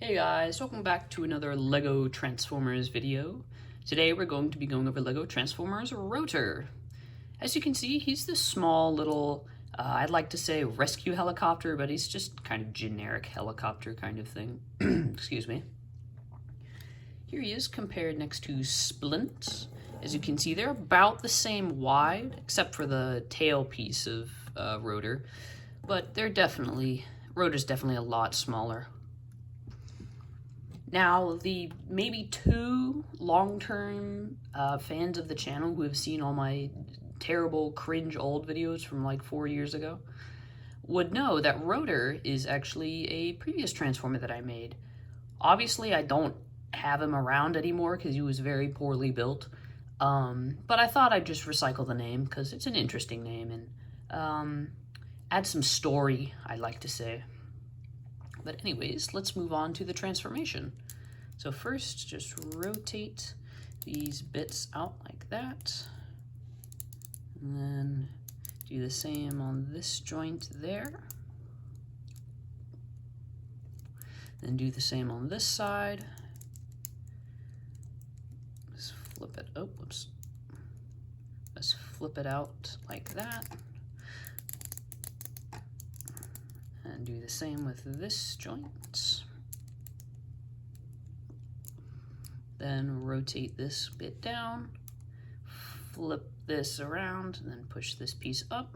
Hey guys, welcome back to another LEGO Transformers video. Today we're going to be going over LEGO Transformers Rotor. As you can see, he's this small little, I'd like to say rescue helicopter, but he's just kind of generic helicopter kind of thing. Excuse me. Here he is compared next to Splint. As you can see, they're about the same wide, except for the tail piece of Rotor, but Rotor's definitely a lot smaller. Now, the maybe two long-term fans of the channel who have seen all my terrible, cringe old videos from like 4 years ago would know that Rotor is actually a previous Transformer that I made. Obviously, I don't have him around anymore because he was very poorly built, but I thought I'd just recycle the name because it's an interesting name and add some story, I like to say. But anyways, let's move on to the transformation. So first, just rotate these bits out like that. And then do the same on this joint there. Then do the same on this side. Just flip it, oh, whoops. Let's flip it out like that. And do the same with this joint. Then rotate this bit down, flip this around, and then push this piece up,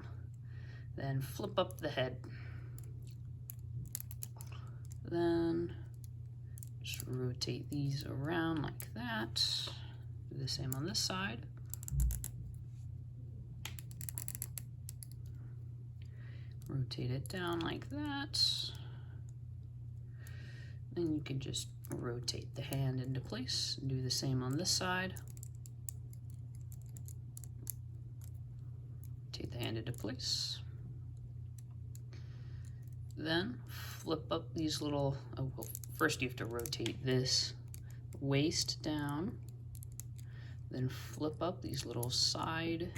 then flip up the head. Then just rotate these around like that. Do the same on this side. Rotate it down like that. Then you can just rotate the hand into place and do the same on this side. Rotate the hand into place. Then flip up these little, oh, well, first you have to rotate this waist down. Then flip up these little side,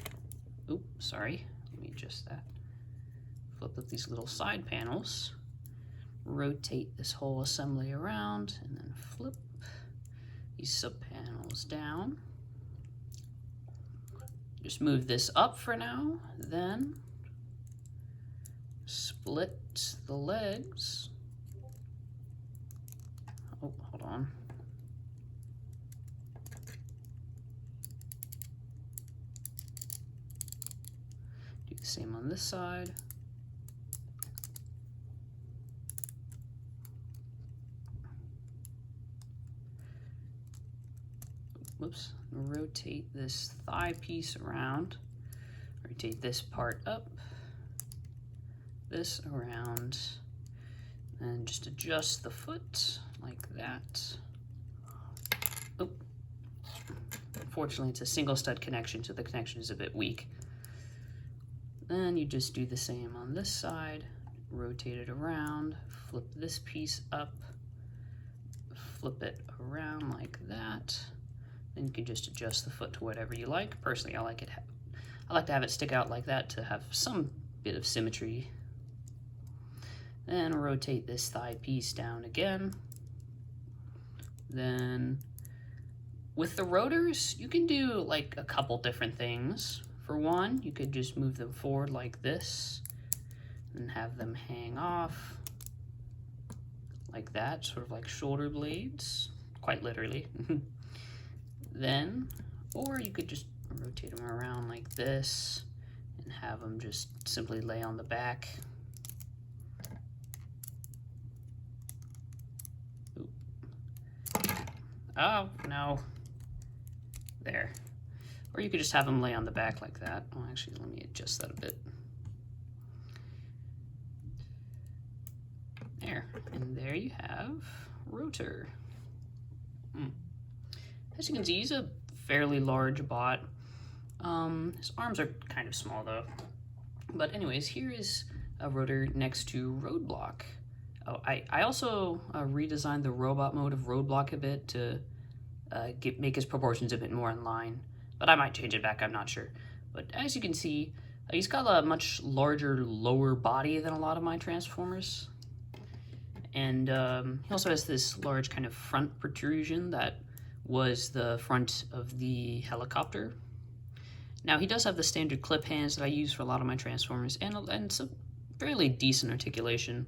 oops, sorry, let me adjust that. Flip up these little side panels, rotate this whole assembly around, and then flip these sub panels down. Just move this up for now, then split the legs. Oh, hold on. Do the same on this side. Whoops, rotate this thigh piece around, rotate this part up, this around, and just adjust the foot like that. Oh, unfortunately it's a single stud connection, so the connection is a bit weak. Then you just do the same on this side, rotate it around, flip this piece up, flip it around like that. Then you can just adjust the foot to whatever you like. Personally, I like to have it stick out like that to have some bit of symmetry. Then rotate this thigh piece down again. Then with the rotors, you can do like a couple different things. For one, you could just move them forward like this and have them hang off like that, sort of like shoulder blades, quite literally. Then, or you could just rotate them around like this and have them just simply lay on the back. Oop. Oh, no. There. Or you could just have them lay on the back like that. Oh, actually, let me adjust that a bit. There. And there you have Rotor. As you can see, he's a fairly large bot. His arms are kind of small though. But anyways, here is a Rotor next to Roadblock. Oh, I also redesigned the robot mode of Roadblock a bit to make his proportions a bit more in line. But I might change it back, I'm not sure. But as you can see, he's got a much larger lower body than a lot of my Transformers. And he also has this large kind of front protrusion that was the front of the helicopter. Now, he does have the standard clip hands that I use for a lot of my Transformers, and some fairly decent articulation.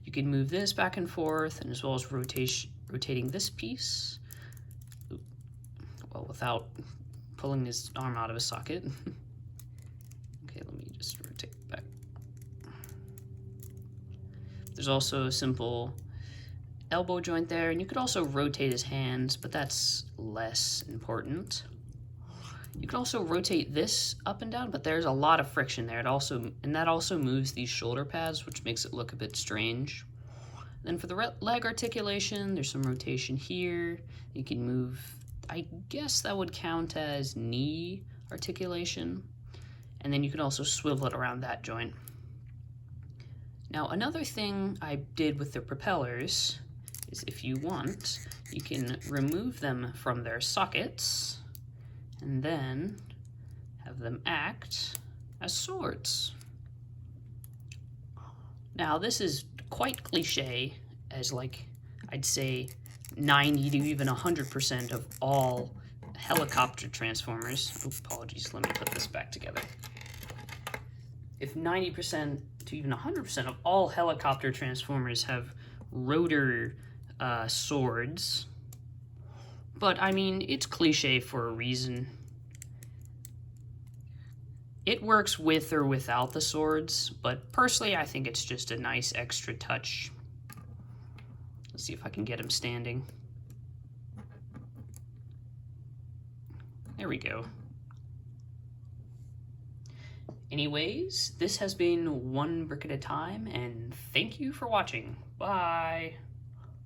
You can move this back and forth, and as well as rotating this piece, well, without pulling his arm out of his socket. Okay, let me just rotate back. There's also a simple elbow joint there, and you could also rotate his hands, but that's less important. You can also rotate this up and down, but there's a lot of friction there. That also moves these shoulder pads, which makes it look a bit strange. Then for the leg articulation, there's some rotation here. You can move, I guess that would count as knee articulation. And then you can also swivel it around that joint. Now, another thing I did with the propellers is, if you want, you can remove them from their sockets and then have them act as swords. Now, this is quite cliche, as like, I'd say 90 to even 100% of all helicopter Transformers. Oh, apologies, let me put this back together. If 90% to even 100% of all helicopter Transformers have rotor swords, but I mean, it's cliche for a reason. It works with or without the swords, but personally I think it's just a nice extra touch. Let's see if I can get him standing. There we go. Anyways, this has been One Brick at a Time, and thank you for watching. Bye!